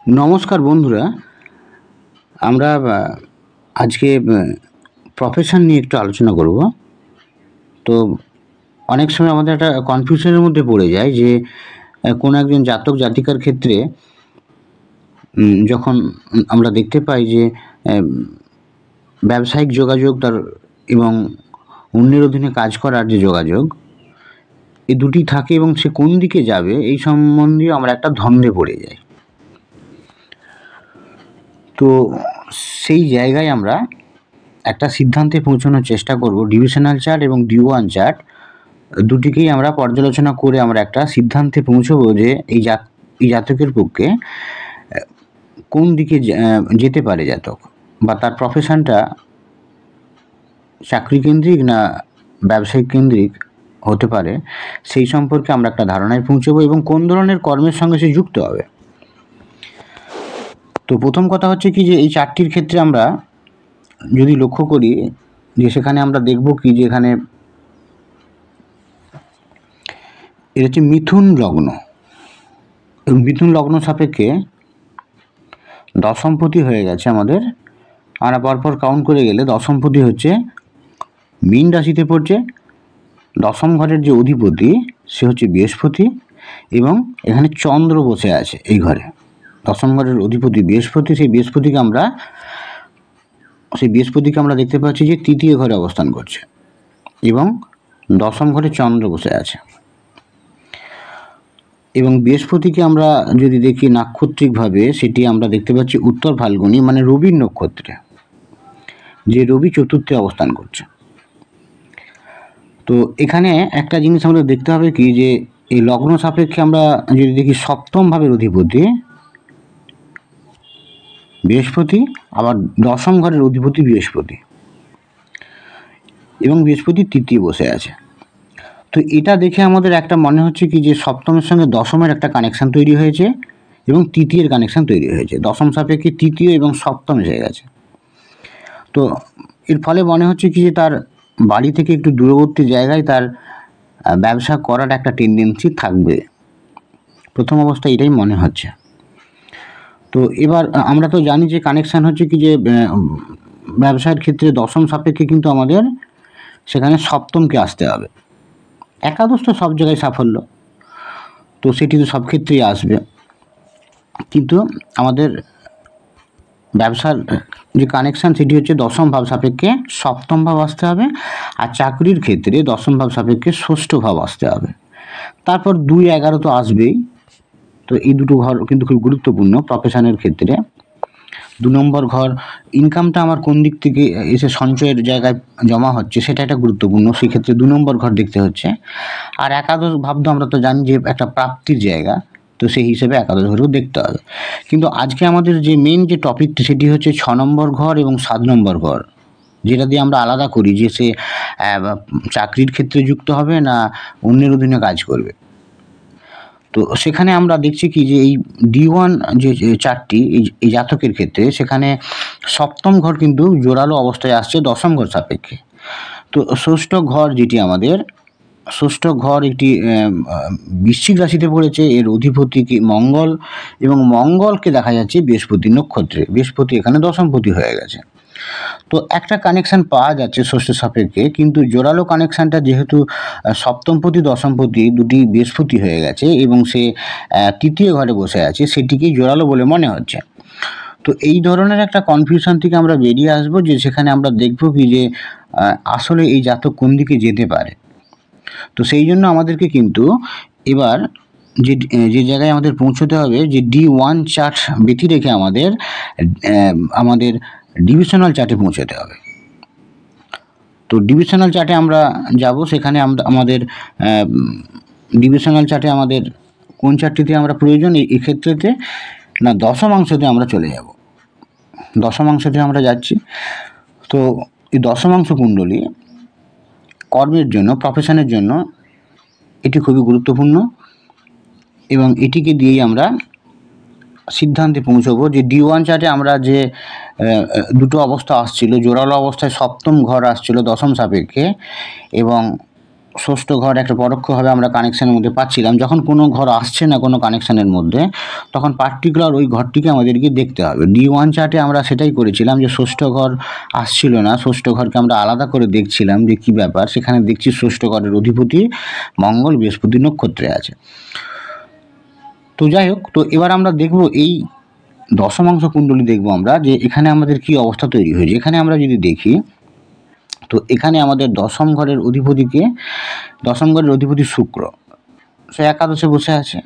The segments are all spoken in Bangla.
নমস্কার বন্ধুরা, আমরা আজকে প্রফেশন নিয়ে একটু আলোচনা করব। তো অনেক সময় আমাদের একটা কনফিউশনের মধ্যে পড়ে যায় যে কোনো একজন জাতক জাতিকার ক্ষেত্রে যখন আমরা দেখতে পাই যে ব্যবসায়িক যোগাযোগ তার এবং অন্যের অধীনে কাজ করার যে যোগাযোগ, এই দুটি থাকে এবং সে কোন দিকে যাবে এই সম্বন্ধে আমরা একটা দ্বন্দ্বে পড়ে যাই। তো সেই জায়গায় আমরা একটা সিদ্ধান্তে পৌঁছানোর চেষ্টা করব। ডিভিশনাল চার্ট এবং D1 চার্ট দুটিকেই আমরা পর্যালোচনা করে আমরা একটা সিদ্ধান্তে পৌঁছবো যে এই জাতকের পক্ষে কোন দিকে যেতে পারে জাতক, বা তার প্রফেশনটা চাকরি কেন্দ্রিক না ব্যবসায়িক কেন্দ্রিক হতে পারে, সেই সম্পর্কে আমরা একটা ধারণায় পৌঁছবো এবং কোন ধরনের কর্মের সঙ্গে সে যুক্ত হবে। তো প্রথম কথা হচ্ছে কি যে এই চারটির ক্ষেত্রে আমরা যদি লক্ষ্য করি যে সেখানে আমরা দেখব কি যে এখানে এটা হচ্ছে মিথুন লগ্ন, এবং মিথুন লগ্ন সাপেক্ষে দশমপতি হয়ে গেছে আমাদের। আমরা পরপর কাউন্ট করে গেলে দশমপতি হচ্ছে মীন রাশিতে পড়ছে। দশম ঘরের যে অধিপতি সে হচ্ছে বৃহস্পতি, এবং এখানে চন্দ্র বসে আছে এই ঘরে। দশম ঘরের অধিপতি বৃহস্পতি, সেই বৃহস্পতিকে আমরা দেখতে পাচ্ছি যে তৃতীয় ঘরে অবস্থান করছে, এবং দশম ঘরে চন্দ্র বসে আছে। এবং বৃহস্পতিকে আমরা যদি দেখি নাক্ষত্রিকভাবে, সেটি আমরা দেখতে পাচ্ছি উত্তর ফাল্গুনী, মানে রবির নক্ষত্রে, যে রবি চতুর্থে অবস্থান করছে। তো এখানে একটা জিনিস আমাদের দেখতে হবে কি যে এই লগ্ন সাপেক্ষে আমরা যদি দেখি সপ্তম ভাবের অধিপতি বৃহস্পতি, আবার দশম ঘরের অধিপতি বৃহস্পতি, এবং বৃহস্পতি তৃতীয় বসে আছে। তো এটা দেখে আমাদের একটা মনে হচ্ছে কি যে সপ্তমের সঙ্গে দশমের একটা কানেকশান তৈরি হয়েছে এবং তৃতীয়ের কানেকশান তৈরি হয়েছে। দশম সাপেক্ষে তৃতীয় এবং সপ্তম এসে গেছে। তো এর ফলে মনে হচ্ছে কি যে তার বাড়ি থেকে একটু দূরবর্তী জায়গায় তার ব্যবসা করার একটা টেন্ডেন্সি থাকবে, প্রথম অবস্থায় এটাই মনে হচ্ছে। তো এবার আমরা তো জানি যে কানেকশান হচ্ছে কি যে ব্যবসায়ের ক্ষেত্রে দশম সাপেক্ষে কিন্তু আমাদের সেখানে সপ্তমকে আসতে হবে। একাদশ তো সব জায়গায় সাফল্য, তো সেটি তো সব ক্ষেত্রেই আসবে, কিন্তু আমাদের ব্যবসার যে কানেকশান সেটি হচ্ছে দশম ভাব সাপেক্ষে সপ্তম ভাব আসতে হবে, আর চাকরির ক্ষেত্রে দশম ভাব সাপেক্ষে ষষ্ঠ ভাব আসতে হবে। তারপর 2-11 তো আসবেই। তো এই দুটো ঘর কিন্তু খুব গুরুত্বপূর্ণ প্রফেশনের ক্ষেত্রে। 2 নম্বর ঘর, ইনকামটা আমার কোন দিক থেকে এসে সঞ্চয়ের জায়গায় জমা হচ্ছে, সেটা একটা গুরুত্বপূর্ণ, সেক্ষেত্রে 2 নম্বর ঘর দেখতে হচ্ছে। আর একাদশ ভাব তো আমরা তো জানি যে একটা প্রাপ্তির জায়গা, তো সেই হিসেবে একাদশ ঘরেও দেখতে হবে। কিন্তু আজকে আমাদের যে মেন যে টপিকটি সেটি হচ্ছে 6 নম্বর ঘর এবং 7 নম্বর ঘর, যেটা দিয়ে আমরা আলাদা করি যে সে চাকরির ক্ষেত্রে যুক্ত হবে না অন্যের অধীনে কাজ করবে। তো সেখানে আমরা দেখছি কি যে এই D1 যে চারটি এই জাতকের ক্ষেত্রে সেখানে সপ্তম ঘর কিন্তু জোরালো অবস্থায় আসছে দশম ঘর সাপেক্ষে। তো ষষ্ঠ ঘর যেটি আমাদের, ষষ্ঠ ঘর একটি বৃশ্চিক রাশিতে পড়েছে, এর অধিপতি কি মঙ্গল, এবং মঙ্গলকে দেখা যাচ্ছে বৃহস্পতি নক্ষত্রে, বৃহস্পতি এখানে দশমপতি হয়ে গেছে। তো একটা কানেকশান পাওয়া যাচ্ছে ষষ্ঠ সাপেক্ষে, কিন্তু জোরালো কানেকশানটা যেহেতু সপ্তমপতি দশমপতি দুটি বৃহস্পতি হয়ে গেছে এবং সে তৃতীয় ঘরে বসে আছে, সেটিকেই জোরালো বলে মনে হচ্ছে। তো এই ধরনের একটা কনফিউশন থেকে আমরা বেরিয়ে আসবো, যে সেখানে আমরা দেখব কি যে আসলে এই জাতক কোন দিকে যেতে পারে। তো সেই জন্য আমাদেরকে কিন্তু এবার যে জায়গায় আমাদের পৌঁছতে হবে, যে D1 চার্ট ব্যতি রেখে আমাদের ডিভিশনাল চার্টে পৌঁছতে হবে। তো ডিভিশনাল চার্টে আমরা যাব, সেখানে আমাদের ডিভিশনাল চার্টে আমাদের কোন চার্টটিতে আমরা প্রয়োজন, এই ক্ষেত্রেতে না দশমাংশতে আমরা চলে যাব, দশমাংশতে আমরা যাচ্ছি। তো এই দশমাংশ কুণ্ডলী কর্মের জন্য, প্রফেশনের জন্য এটি খুবই গুরুত্বপূর্ণ, এবং এটিকে দিয়েই আমরা সিদ্ধান্তে পৌঁছবো যে D1 চার্টে আমরা যে দুটো অবস্থা আসছিল, জোরালো অবস্থায় সপ্তম ঘর আসছিল দশম সাপেক্ষে, এবং ষষ্ঠ ঘর একটা পরোক্ষভাবে আমরা কানেকশানের মধ্যে পাচ্ছিলাম। যখন কোনো ঘর আসছে না কোনো কানেকশানের মধ্যে, তখন পার্টিকুলার ওই ঘরটিকে আমাদেরকে দেখতে হবে। D1 চার্টে আমরা সেটাই করেছিলাম, যে ষষ্ঠ ঘর আসছিল না, ষষ্ঠ ঘরকে আমরা আলাদা করে দেখছিলাম যে কী ব্যাপার। সেখানে দেখছি ষষ্ঠ ঘরের অধিপতি মঙ্গল বৃহস্পতি নক্ষত্রে আছে। তো যাই হোক, তো এবার আমরা দেখব এই দশমাংশ কুণ্ডলী দেখব আমরা, যে এখানে আমাদের কি অবস্থা তৈরি হয়েছে। এখানে আমরা যদি দেখি, তো এখানে আমাদের দশম ঘরের অধিপতি শুক্র, সে একাদশে বসে আছে,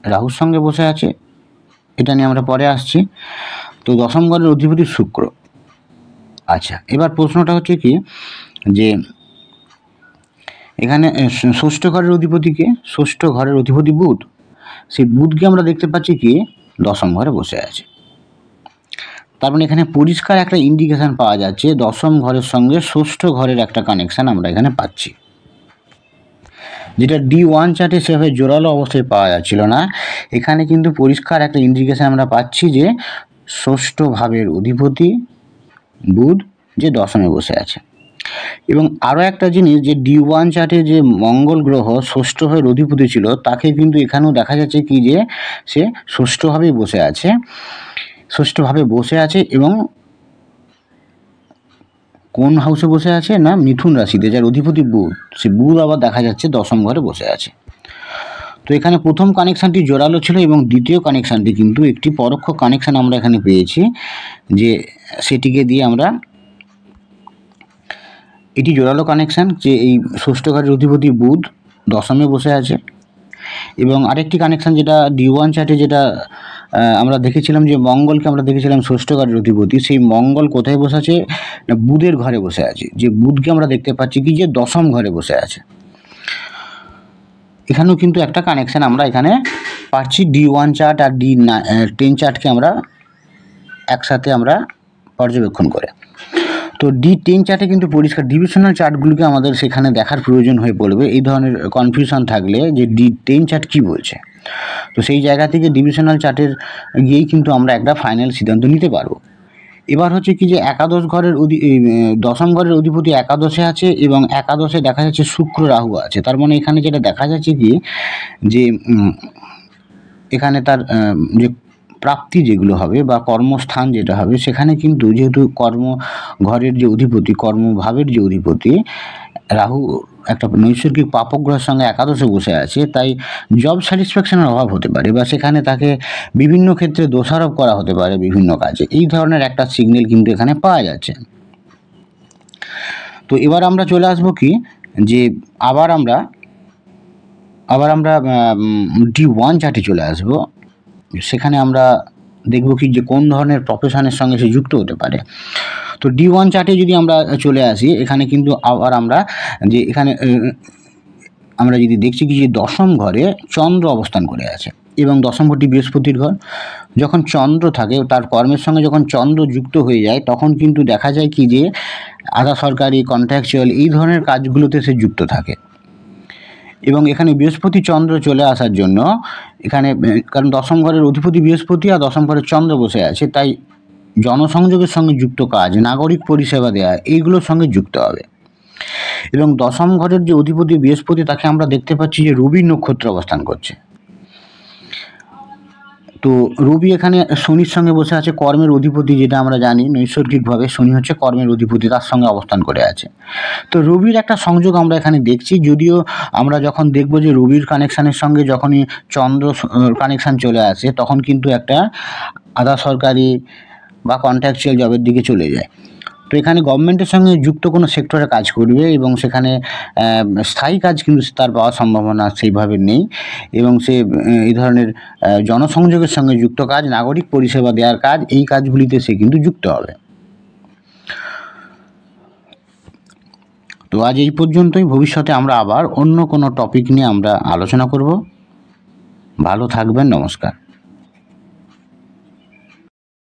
রাহুর সঙ্গে বসে আছে। এটা নিয়ে আমরা পরে আসছি। তো দশম ঘরের অধিপতি শুক্র। আচ্ছা, এবার প্রশ্নটা হচ্ছে কি, যে এখানে ষষ্ঠ ঘরের অধিপতিকে, ষষ্ঠ ঘরের অধিপতি বুধ, সেই বুধকে আমরা দেখতে পাচ্ছি কি দশম ঘরে বসে আছে। তার মানে এখানে পরিষ্কার একটা ইন্ডিকেশন পাওয়া যাচ্ছে, দশম ঘরের সঙ্গে ষষ্ঠ ঘরের একটা কানেকশান আমরা এখানে পাচ্ছি, যেটা D1 চার্টে সেভাবে জোরালো অবস্থায় পাওয়া যাচ্ছিল না। এখানে কিন্তু পরিষ্কার একটা ইন্ডিকেশন আমরা পাচ্ছি যে ষষ্ঠ ভাবের অধিপতি বুধ যে দশমে বসে আছে। এবং আরও একটা জিনিস, যে D1 চার্টে যে মঙ্গল গ্রহ ষষ্ঠ ভাবের অধিপতি ছিল, তাকে কিন্তু এখানেও দেখা যাচ্ছে কি যে সে ষষ্ঠভাবেই বসে আছে, ষষ্ঠভাবে বসে আছে। এবং কোন হাউসে বসে আছে না, মিথুন রাশিতে, যার অধিপতি বুধ, সে বুধ আবার দেখা যাচ্ছে দশম ঘরে বসে আছে। তো এখানে প্রথম কানেকশানটি জোরালো ছিল, এবং দ্বিতীয় কানেকশানটি কিন্তু একটি পরোক্ষ কানেকশান আমরা এখানে পেয়েছি, যে সেটিকে দিয়ে আমরা, এটি জোরালো কানেকশান, যে এই ষষ্ঠ ঘরের অধিপতি বুধ দশমে বসে আছে। এবং আরেকটি কানেকশান যেটা D1 চার্টে যেটা আমরা দেখেছিলাম, যে মঙ্গলকে আমরা দেখেছিলাম ষষ্ঠ ঘরের অধিপতি, সেই মঙ্গল কোথায় বসে আছে না বুধের ঘরে বসে আছে। যে বুধকে আমরা দেখতে পাচ্ছি কি যে দশম ঘরে বসে আছে। এখানেও কিন্তু একটা কানেকশান আমরা এখানে পাচ্ছি, D1 চার্ট আর D10 চার্টকে আমরা একসাথে আমরা পর্যবেক্ষণ করে। তো D10 চার্টে কিন্তু পরিষ্কার ডিভিশনাল চার্টগুলোকে আমাদের সেখানে দেখার প্রয়োজন হয়ে পড়বে, এই ধরনের কনফিউশন থাকলে যে D10 চার্ট কী বলছে। তো সেই জায়গা থেকে ডিভিশনাল চার্টের গিয়েই কিন্তু আমরা একটা ফাইনাল সিদ্ধান্ত নিতে পারবো। এবার হচ্ছে কি, যে দশম ঘরের অধিপতি একাদশে আছে, এবং একাদশে দেখা যাচ্ছে শুক্র রাহু আছে। তার মানে এখানে যেটা দেখা যাচ্ছে কি, যে এখানে তার যে প্রাপ্তি যেগুলো হবে বা কর্মস্থান যেটা হবে, সেখানে কিন্তু যেহেতু ঘরের যে অধিপতি, কর্মভাবের যে অধিপতি রাহু একটা নৈসর্গিক পাপগ্রহের সঙ্গে একাদশে বসে আছে, তাই জব স্যাটিসফ্যাকশনের অভাব হতে পারে, বা সেখানে তাকে বিভিন্ন ক্ষেত্রে দোষারোপ করা হতে পারে বিভিন্ন কাজে। এই ধরনের একটা সিগন্যাল কিন্তু এখানে পাওয়া যাচ্ছে। তো এবার আমরা চলে আসবো কি, যে আবার আমরা D1 চার্টে চলে আসবো। সেখানে আমরা দেখব কি যে কোন ধরনের প্রফেশনের সঙ্গে সে যুক্ত হতে পারে। তো D1 চার্টে যদি আমরা চলে আসি, এখানে কিন্তু আবার আমরা যে এখানে আমরা যদি দেখছি কি যে দশম ঘরে চন্দ্র অবস্থান করে আছে, এবং দশম ঘরটি বৃহস্পতির ঘর। যখন চন্দ্র থাকে, তার কর্মের সঙ্গে যখন চন্দ্র যুক্ত হয়ে যায়, তখন কিন্তু দেখা যায় কি যে আধা সরকারি, কন্ট্রাকচুয়াল এই ধরনের কাজগুলোতে সে যুক্ত থাকে। এবং এখানে বৃহস্পতি চন্দ্র চলে আসার জন্য এখানে, কারণ দশম ঘরের অধিপতি বৃহস্পতি আর দশম ঘরের চন্দ্র বসে আছে, তাই জনসংযোগের সঙ্গে যুক্ত কাজ, নাগরিক পরিষেবা দেওয়া, এইগুলোর সঙ্গে যুক্ত হবে। এবং দশম ঘরের যে অধিপতি বৃহস্পতি, তাকে আমরা দেখতে পাচ্ছি যে রবি নক্ষত্রে অবস্থান করছে। তো রবি এখানে শনির সঙ্গে বসে আছে, কর্মের অধিপতি, যেটা আমরা জানি নৈসর্গিকভাবে শনি হচ্ছে কর্মের অধিপতি, তার সঙ্গে অবস্থান করে আছে। তো রবির একটা সংযোগ আমরা এখানে দেখছি, যদিও আমরা যখন দেখব যে রবির কানেকশানের সঙ্গে যখনই চন্দ্র কানেকশান চলে আসে, তখন কিন্তু একটা আধা সরকারি বা কন্ট্রাকচুয়াল জবের দিকে চলে যায়। তো এখানে গভর্নমেন্টের সঙ্গে যুক্ত কোনো সেক্টরে কাজ করবে, এবং সেখানে স্থায়ী কাজ কিন্তু তার পাওয়ার সম্ভাবনা সেইভাবে নেই। এবং সে এই ধরনের জনসংযোগের সঙ্গে যুক্ত কাজ, নাগরিক পরিষেবা দেওয়ার কাজ, এই কাজগুলিতে সে কিন্তু যুক্ত হবে। তো আজ এই পর্যন্তই। ভবিষ্যতে আমরা আবার অন্য কোনো টপিক নিয়ে আমরা আলোচনা করব। ভালো থাকবেন, নমস্কার।